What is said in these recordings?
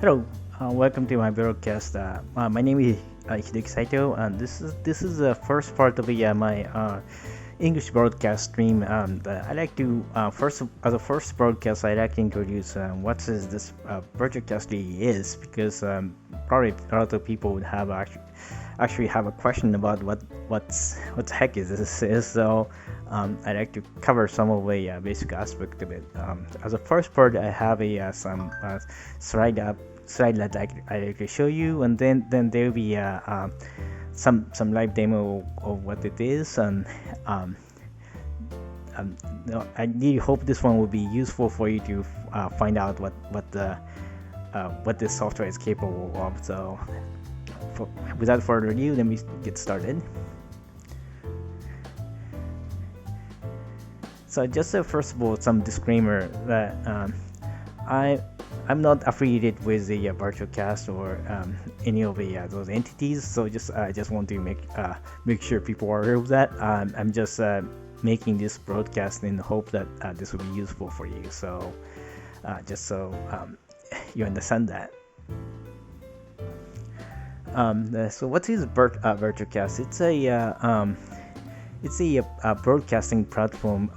Hello, welcome to my VirtualCast. My name is Hideki Saito, and this is the first part of my English broadcast stream. I like to first as a first broadcast, I like to introduce what is this VirtualCast really is, because probably a lot of people would have actually have a question about what the heck is this is. So I like to cover some of the basic aspect of it. As a first part, I have some slide that I like to show you, and then there'll be some live demo of what it is, and I really hope this one will be useful for you to find out what this software is capable of. So without further ado, let me get started. So just first of all, some disclaimer that I'm not affiliated with the VirtualCast or any of those entities. So I just want to make sure people are aware of that. I'm just making this broadcast in the hope that this will be useful for you. So just so you understand that. So what is VirtualCast? It's a broadcasting platform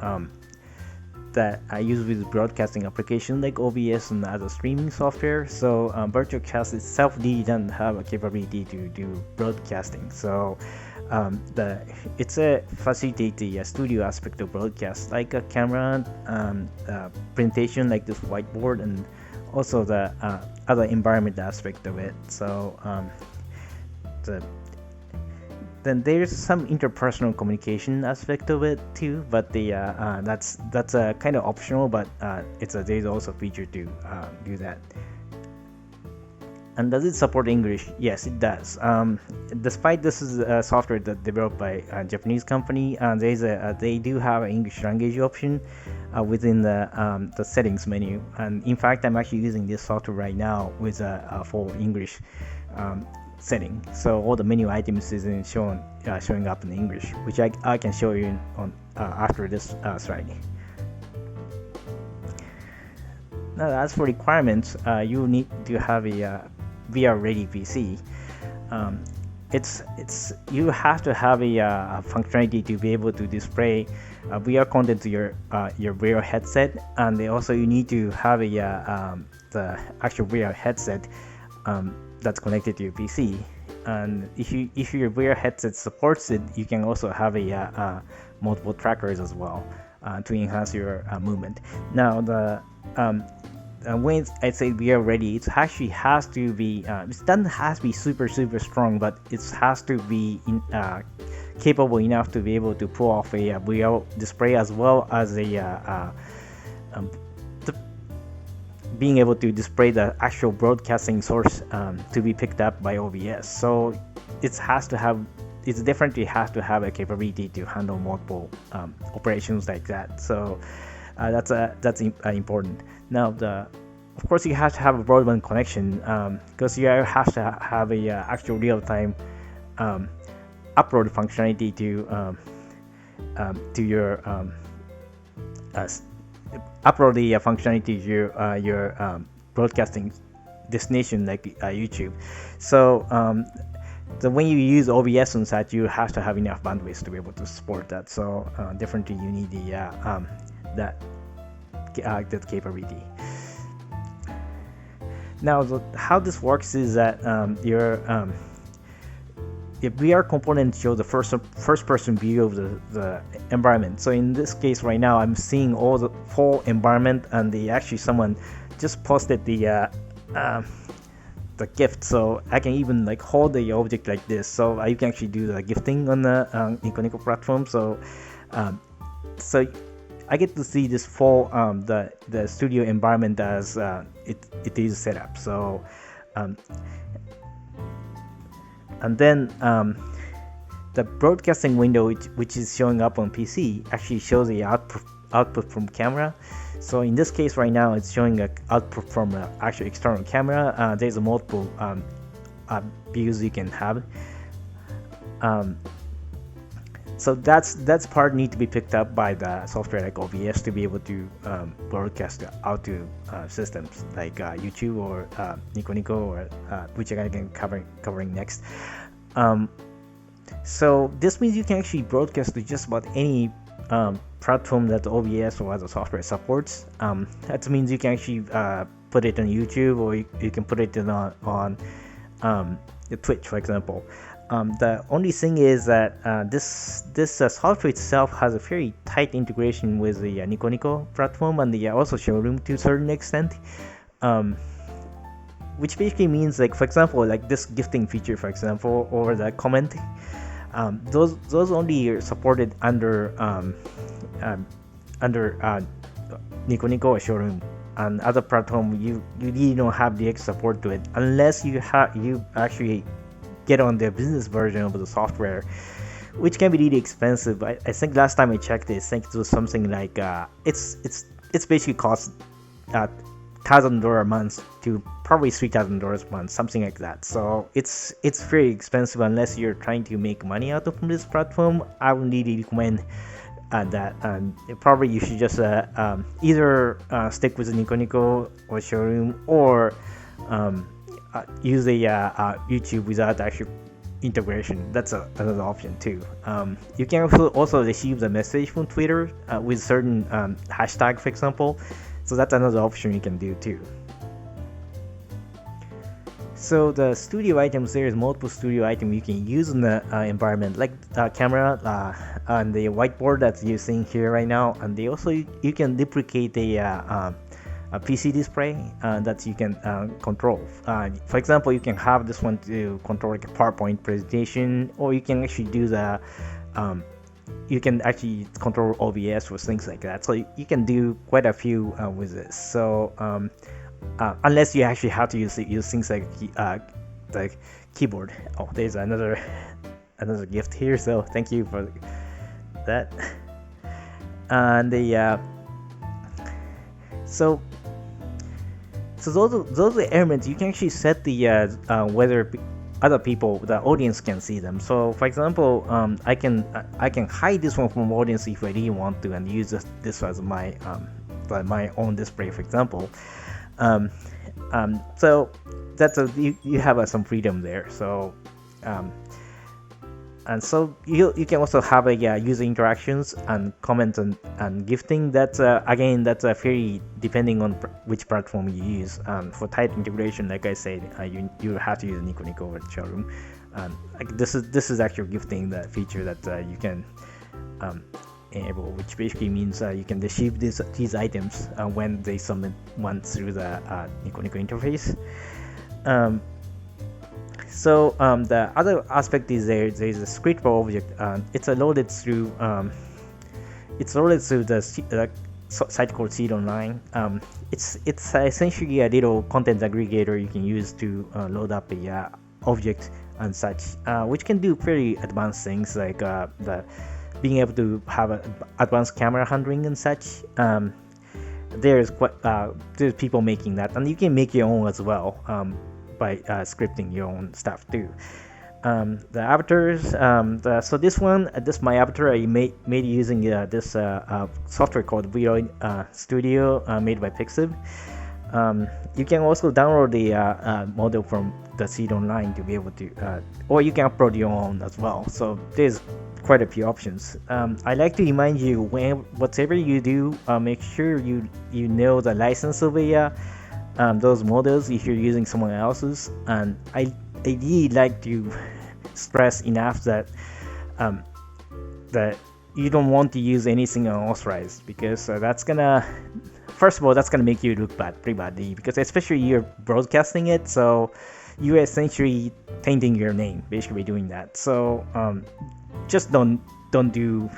that I use with broadcasting applications like OBS and other streaming software. So VirtualCast itself really doesn't have a capability to do broadcasting. So it's a facilitate the studio aspect of broadcast, like a camera, presentation like this whiteboard, and also the other environment aspect of it. So then there's some interpersonal communication aspect of it too, but that's kind of optional, but there's also a feature to do that. And does it support English? Yes, it does. Despite this is a software that developed by a Japanese company, they do have an English language option within the settings menu. And in fact, I'm actually using this software right now with a full English setting. So all the menu items isn't showing up in English, which I can show you on after this slide. Now, as for requirements, you need to have a VR ready PC. You have to have a functionality to be able to display VR content to your VR headset, and also you need to have the actual VR headset that's connected to your PC. And if your VR headset supports it, you can also have multiple trackers as well to enhance your movement. Now when I say VR ready, it actually has to be. It doesn't have to be super strong, but it has to be capable enough to be able to pull off a VR display, as well as being able to display the actual broadcasting source to be picked up by OBS. So it definitely has to have a capability to handle multiple operations like that. So that's important. Now of course you have to have a broadband connection, because you have to have a actual real-time upload functionality to your upload the functionality to your broadcasting destination, like YouTube. So when you use OBS on site, you have to have enough bandwidth to be able to support that. So definitely you need that capability. Now, how this works is that your VR component shows the first-person view of the environment. So in this case, right now, I'm seeing all the full environment, and someone just posted the gift. So I can even hold the object like this. So you can actually do the gifting on the Nico platform. So I get to see this full the studio environment as it is set up. So and then the broadcasting window, which is showing up on PC, actually shows the output from camera. So in this case right now, it's showing an output from an actual external camera. There's a multiple views you can have. So that's part need to be picked up by the software like OBS to be able to broadcast out to systems like YouTube or Nico Nico or which I'm going to covering next. So this means you can actually broadcast to just about any platform that OBS or other software supports. That means you can actually put it on YouTube, or you can put it on Twitch, for example. The only thing is that this software itself has a very tight integration with the Nico Nico platform and the also showroom to a certain extent, which basically means, like, for example, like this gifting feature, for example, or the commenting. Those only are supported under Nico Nico or showroom. And other platform, you really don't have the extra support to it unless you actually get on the business version of the software, which can be really expensive. I think last time I checked it, I think it was something like it's basically cost $1,000 a month to probably $3,000 a month, something like that. So it's very expensive unless you're trying to make money out of this platform. I would really recommend that probably you should just either stick with the Nico Nico or showroom, or use a YouTube without actual integration. That's another option too. You can also receive the message from Twitter with certain hashtag, for example. So that's another option you can do too. So the studio items, there is multiple studio items you can use in the environment, like camera and the whiteboard that you're seeing here right now, and they also you can duplicate a PC display that you can control. For example, you can have this one to control like a PowerPoint presentation, or you can actually do the you can actually control OBS or things like that. So you can do quite a few with this. So unless you actually have to use things like keyboard. Oh, there's another gift here, so thank you for that. And the so those are the elements you can actually set the whether other people, the audience, can see them. So for example, I can hide this one from audience if I really want to, and use this as my own display, for example. So that's you have some freedom there. So and so you can also have a user interactions and comments and gifting. That's again, that's very depending on which platform you use. For tight integration, like I said, you have to use Nico Nico or showroom. Like this is actual gifting, the feature that you can enable, which basically means you can receive these items when they submit one through the Nico Nico interface. So the other aspect is there is a scriptable object. It's loaded through the site called Seed Online. It's essentially a little content aggregator you can use to load up a object and such, which can do pretty advanced things like the being able to have advanced camera handling and such. There's people making that, and you can make your own as well. By scripting your own stuff too. The avatars, so this my avatar I made using this software called VRoid Studio, made by Pixiv. You can also download the model from the Seed Online to be able to, or you can upload your own as well. So there's quite a few options. I like to remind you, whatever you do, make sure you know the license of those models if you're using someone else's. And I really like to stress enough that that you don't want to use anything unauthorized, because that's gonna make you look pretty badly, because especially you're broadcasting it, so you're essentially tainting your name basically doing that. So just don't do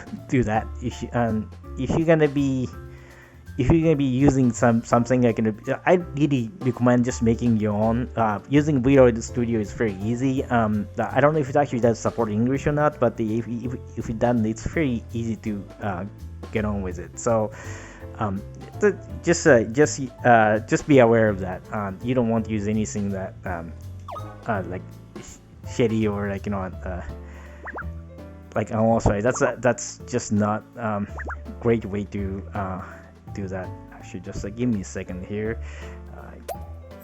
that. If you're gonna be using something like I really recommend just making your own. Using VRoid Studio is very easy. I don't know if it actually does support English or not, but if it doesn't, it's very easy to get on with it. So just be aware of that. You don't want to use anything that like shady or like almost right. That's just not great way to do that. Actually, just give me a second here.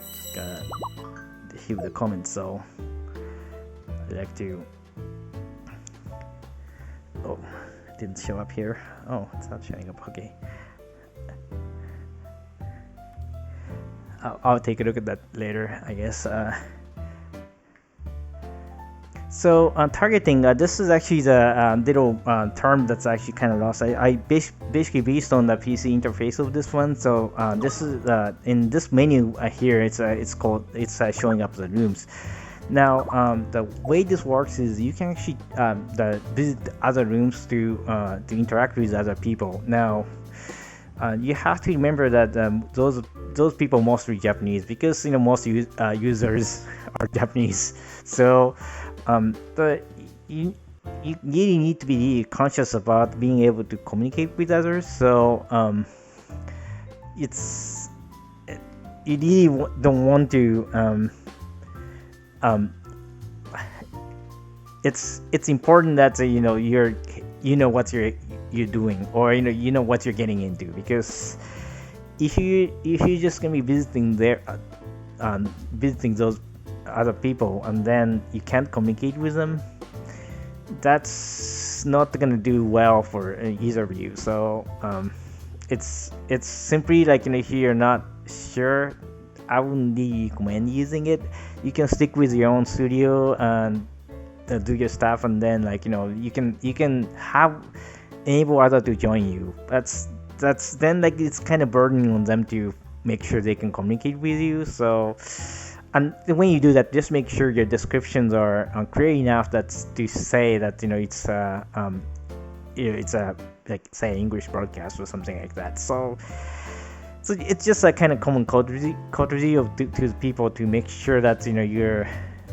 Just gotta hear the comments. So I like to. Oh, it didn't show up here. Oh, it's not showing up. Okay. I'll take a look at that later, I guess. So targeting, this is actually the little term that's actually kind of lost. I basically based on the PC interface of this one. So this is in this menu here. It's showing up the rooms. Now the way this works is you can actually visit other rooms to interact with other people. Now you have to remember that those people mostly Japanese, because most users are Japanese. So but you really need to be conscious about being able to communicate with others. So you really don't want to it's important that what you're doing, or what you're getting into, because if you're just gonna be visiting those other people and then you can't communicate with them, that's not gonna do well for either of you. So it's simply like, if you're not sure, I wouldn't really recommend using it. You can stick with your own studio and do your stuff, and then you can have enable others to join you. That's then it's kind of burdening on them to make sure they can communicate with you. So, and when you do that, just make sure your descriptions are clear enough to say that it's a like say English broadcast or something like that. So it's just a kind of common courtesy to people to make sure that you're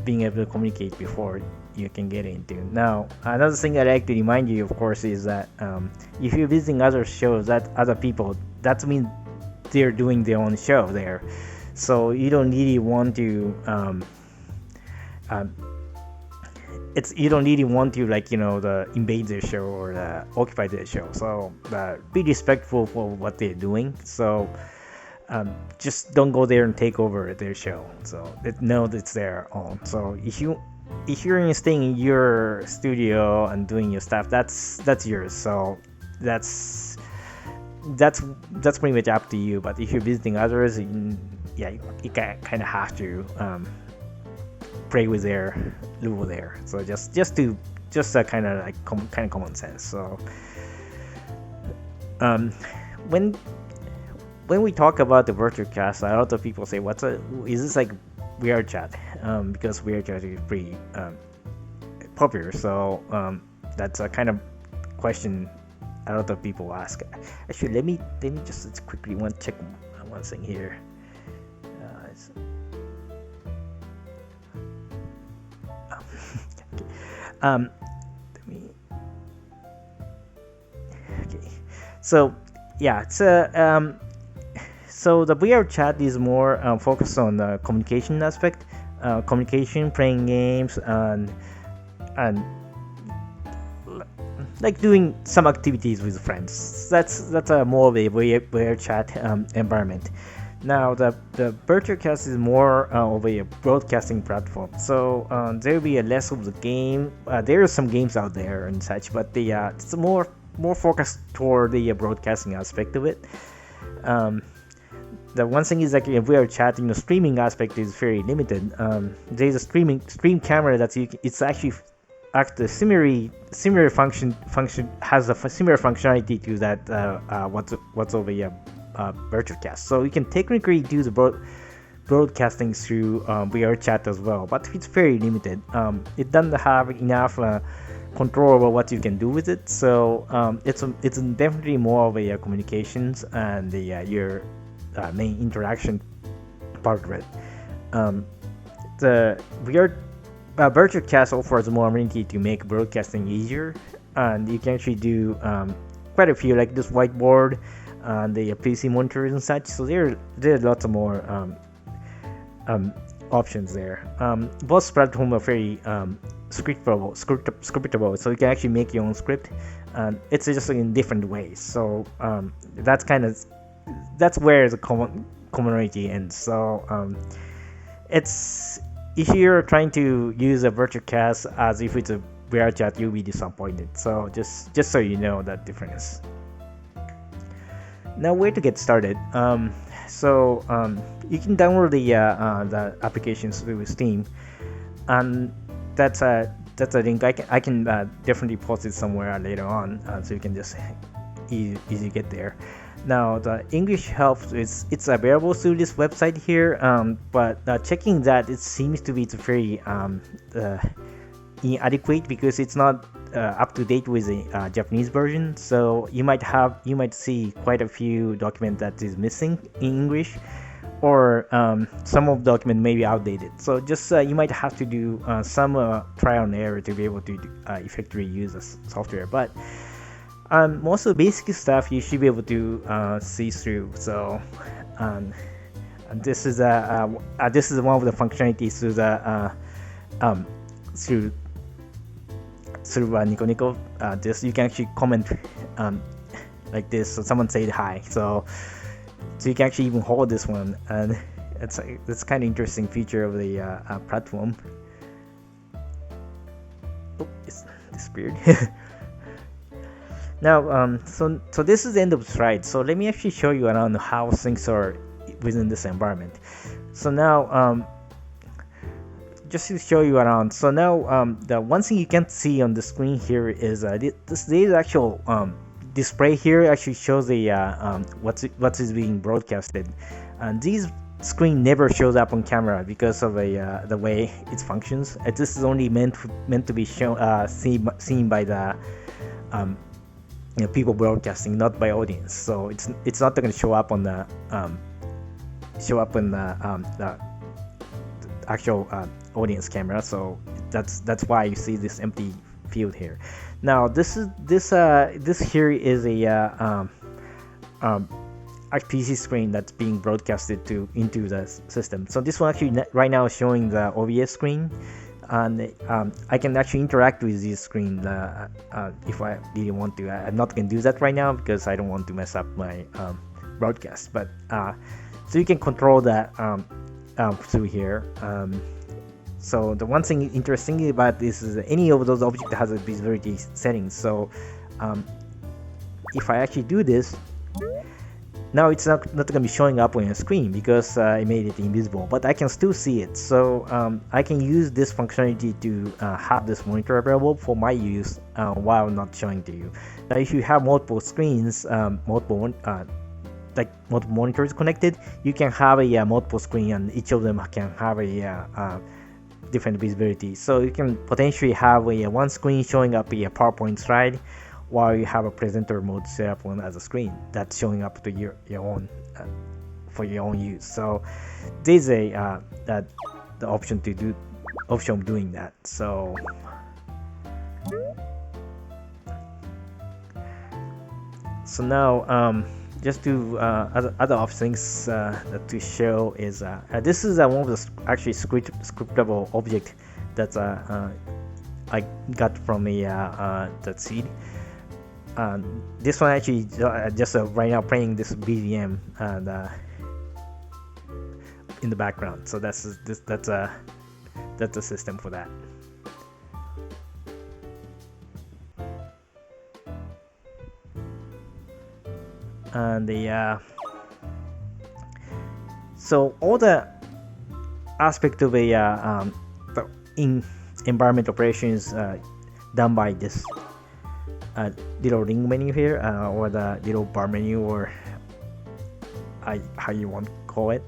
being able to communicate before you can get into. Now, another thing I'd like to remind you, of course, is that if you're visiting other shows, other people, that means they're doing their own show there. So you don't really want to you don't really want to invade their show or occupy their show. So be respectful for what they're doing. So just don't go there and take over their show. So know that it's their own. So if you're staying in your studio and doing your stuff, that's yours. So that's pretty much up to you. But if you're visiting others, you kind of have to play with their rule there. So just kind of common sense. So when we talk about the VirtualCast, a lot of people say, is this like VRChat? Because VRChat is pretty popular. So that's a kind of question a lot of people ask. Actually, let me just quickly check one thing here. Okay. So yeah, it's so the VR chat is more focused on the communication aspect, playing games, and like doing some activities with friends. That's a more of a VR chat environment. Now the VirtualCast is more of a broadcasting platform. So there will be a less of the game. There are some games out there and such, but it's more focused toward the broadcasting aspect of it. The one thing is that if we are chatting, the streaming aspect is very limited. There's a stream camera it's actually the similar function has a similar functionality to that what's over here. VirtualCast, so you can technically do the broadcasting through VR chat as well, but it's very limited. It doesn't have enough control over what you can do with it, so it's definitely more of a communications and your main interaction part of it. The VirtualCast offers more amenity to make broadcasting easier, and you can actually do quite a few, like this whiteboard and the PC monitors and such. So there are lots of more options there. Both platforms are very scriptable, so you can actually make your own script, and it's just in different ways. So that's where the commonality ends. So it's if you're trying to use a VirtualCast as if it's a VR chat, you'll be disappointed. So just so you know that difference. Now, where to get started? You can download the applications through Steam, and that's a link. I can definitely post it somewhere later on, so you can just easy get there. Now, the English help it's available through this website here, but checking that, it seems to be very inadequate because it's not up to date with the Japanese version. So you might see quite a few documents that is missing in English, or some of the document may be outdated. So just you might have to do some trial and error to be able to effectively use the software. But most of the basic stuff you should be able to see through. So this is one of the functionalities through the through Nico Nico. This you can actually comment like this. So someone said hi. So you can actually even hold this one, and it's kind of interesting feature of the platform. Oh, it's disappeared. Now, so this is the end of the slide. So let me actually show you around how things are within this environment. So now, just to show you around. So now, the one thing you can see on the screen here is this actual display here actually shows the what is being broadcasted, and this screen never shows up on camera because of the way it functions. This is only meant to be seen by the people broadcasting, not by audience. So it's not going to show up on the actual audience camera. So that's why you see this empty field here. Now this here is a PC screen that's being broadcasted into the system. So this one actually right now is showing the OBS screen, and I can actually interact with this screen if I really want to. I'm not going to do that right now because I don't want to mess up my broadcast. But so you can control that through here. So the one thing interesting about this is any of those objects has a visibility settings. So if I actually do this, now it's not going to be showing up on your screen because I made it invisible, but I can still see it. So I can use this functionality to have this monitor available for my use while not showing to you. Now, if you have multiple screens, multiple monitors connected, you can have a multiple screen, and each of them can have a different visibility. So you can potentially have a one screen showing up a PowerPoint slide, while you have a presenter mode set up on as a screen that's showing up to your own for your own use. So there's the option of doing that. So now just to other options to show is this is one of the actually scriptable object that I got from that seed. This one actually just right now playing this BGM and in the background. So that's a system for that. And so all the aspect of the environment operations done by this little ring menu here, or the little bar menu, or how you want to call it.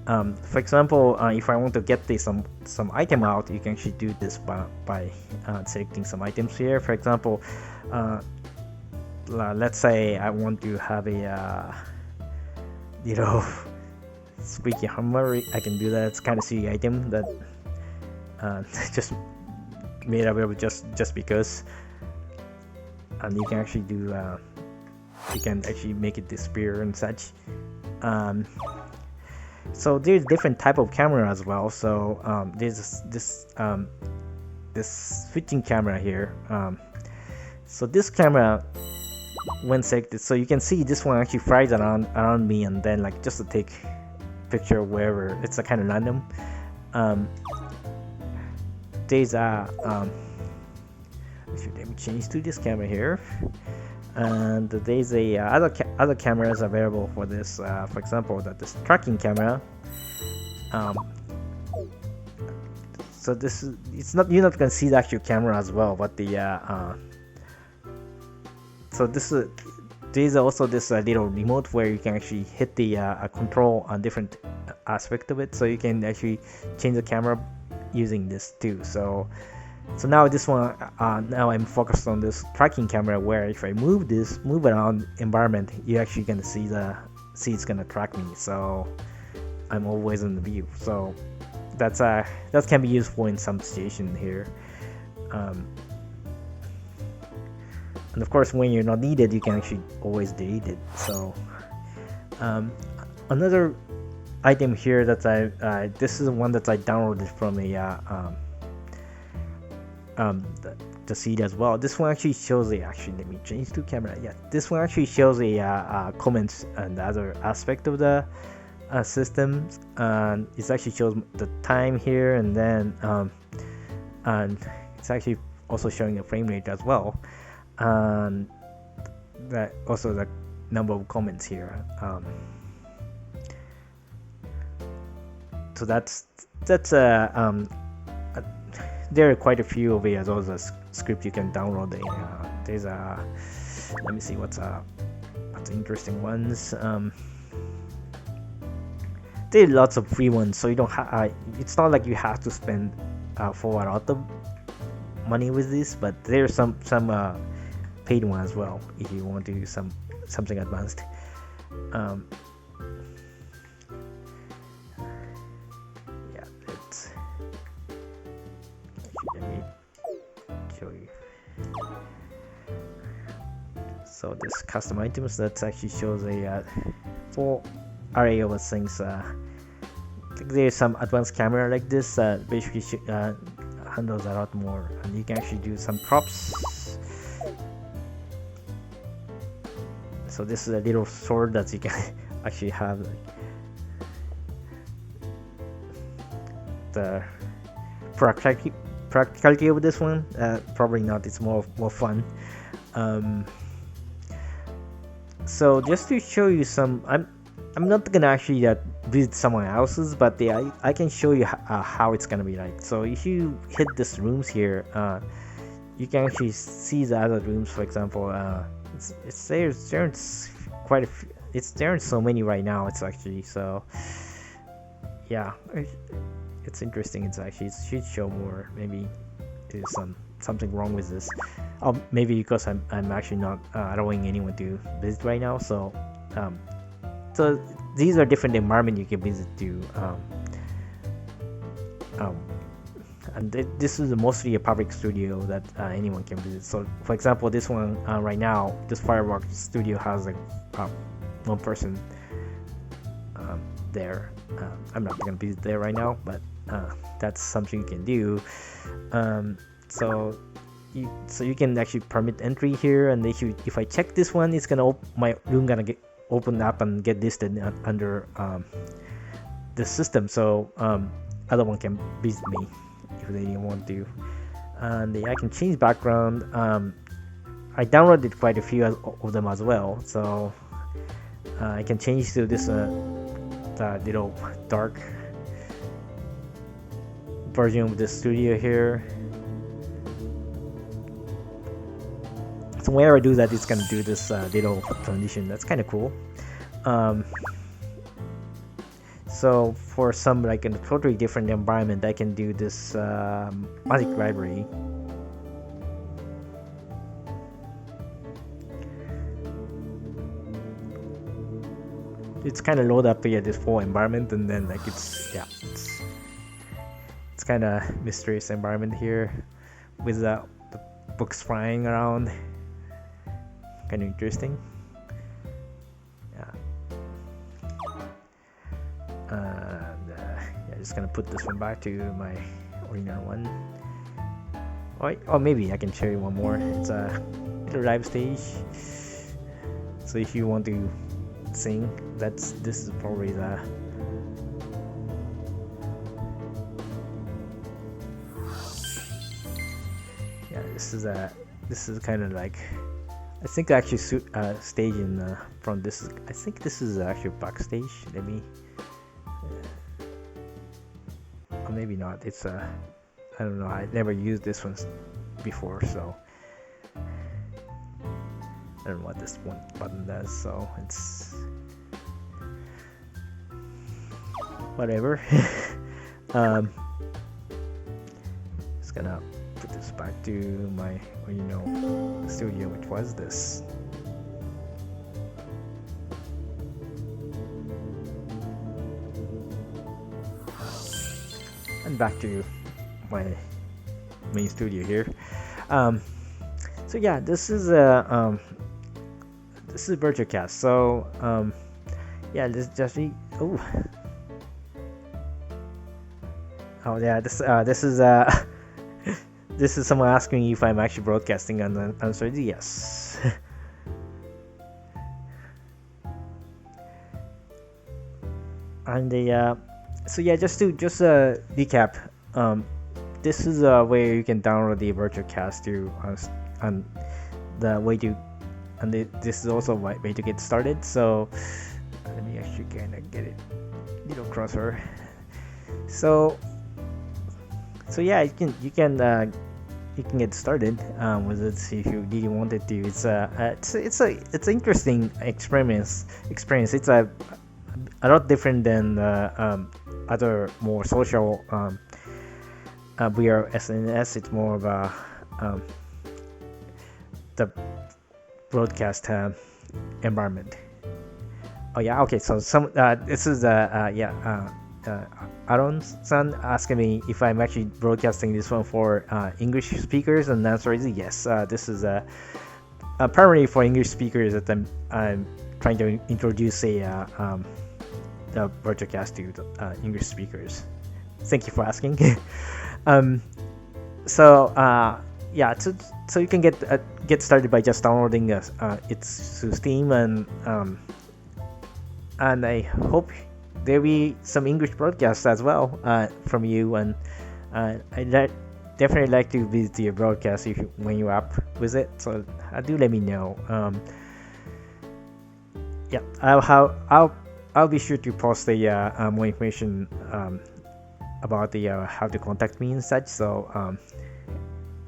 For example, if I want to get some item out, you can actually do this by selecting some items here. For example, let's say I want to have a squeaky hammer. I can do that. It's kind of silly item that just made available just because. And you can actually do you can actually make it disappear and such. So there's different type of camera as well. So there's this this switching camera here. So this camera, when selected, so you can see this one actually flies around me, and then like just to take picture wherever. It's a kind of random. There's a let me change to this camera here, and there's a other cameras available for this. For example, this tracking camera. So this is, it's not, you're not gonna see the actual camera as well, but the so this is, there's also this little remote where you can actually hit the control on different aspect of it, so you can actually change the camera using this too. So now this one, now I'm focused on this tracking camera, where if I move around environment, you're actually gonna see it's gonna track me. So I'm always in the view. So that can be useful in some situation here. And of course, when you're not needed, you can actually always delete it. So another item here that this is one that I downloaded from the CD as well. This one actually shows let me change to camera. Yeah, this one actually shows comments and the other aspect of the system, and it actually shows the time here, and then and it's actually also showing the frame rate as well, and that also the number of comments here. So there are quite a few of those script you can download. There's let me see what's interesting ones. There are lots of free ones, so you don't it's not like you have to spend for a lot of money with this, but there are some paid ones as well if you want to do something advanced. Let me show you. So this custom items, that actually shows a full array of things. There's some advanced camera like this, basically handles a lot more, and you can actually do some props. So this is a little sword that you can actually have. The practicality of this one, probably not. It's more fun. So just to show you some, I'm not gonna actually visit someone else's, but I can show you how it's gonna be like. So if you hit this rooms here, you can actually see the other rooms. For example, there's quite a few. There's so many right now. It's actually, so yeah, it's interesting. It should show more. Maybe there's something wrong with this. Maybe because I'm actually not allowing anyone to visit right now. So these are different environment you can visit to. And this is mostly a public studio that anyone can visit. So for example, this one right now, this VirtualCast studio has like one person there. I'm not gonna visit there right now, but that's something you can do. So you can actually permit entry here, and if I check this one, it's gonna my room gonna get opened up and get listed under the system. So other one can visit me if they want to, and I can change background. I downloaded quite a few of them as well, so I can change to this little dark version of the studio here. So whenever I do that, it's gonna do this little transition. That's kind of cool. So for some like in a totally different environment, I can do this magic library. It's kind of load up here this whole environment, and then like it's kind of mysterious environment here with the books flying around. Kind of interesting. And just gonna put this one back to my original one. or maybe I can show you one more. It's a little live stage. So if you want to sing, this is probably the. Yeah, this is kind of like. I think actually stage in from this. I think this is actually backstage. Let me. Or maybe not. It's I don't know. I never used this one before, so I don't know what this one button does. So it's whatever. Just gonna put this back to my studio, which was this. And back to my main studio here. So yeah, this is VirtualCast. So yeah, this just oh yeah, this is this is someone asking me if I'm actually broadcasting, and the answer is yes. And so yeah, just recap. This is where you can download the VirtualCast and the way to, and this is also my way to get started. So let me actually kind of get it little closer. So yeah, you can get started with it if you really wanted to. It's an interesting experience. It's a lot different than other more social VR SNS. It's more of a the broadcast environment. Oh yeah, okay. So this is Aaron-san asking me if I'm actually broadcasting this one for English speakers, and the answer is yes. This is primarily for English speakers that I'm trying to introduce the VirtualCast to English speakers. Thank you for asking. So you can get started by just downloading it to Steam, and I hope there'll be some English broadcasts as well from you, and I'd definitely like to visit your broadcast when you're up with it. So do let me know. Yeah, I'll be sure to post the more information about the how to contact me and such. So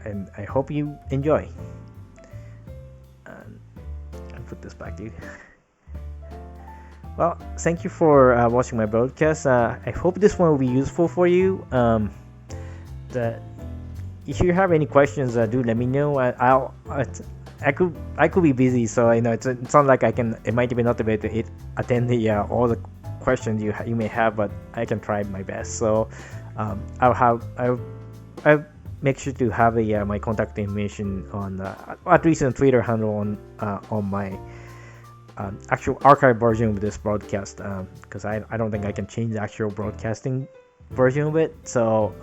and I hope you enjoy. I'll put this back to you. Well, thank you for watching my broadcast. I hope this one will be useful for you. If you have any questions, do let me know. I could be busy, so I know it's not like I can. It might be not able to attend all the questions you may have, but I can try my best. So I'll make sure to have my contact information on at least on Twitter handle on my actual archive version of this broadcast, because I don't think I can change the actual broadcasting version of it. So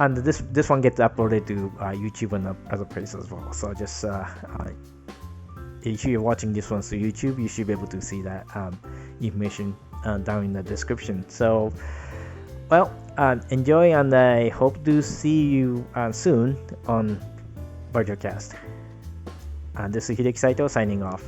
and this one gets uploaded to YouTube and other places as well. So just if you're watching this one through YouTube, you should be able to see that information down in the description. So well, enjoy, and I hope to see you soon on VirtualCast. And this is Hideki Saito signing off.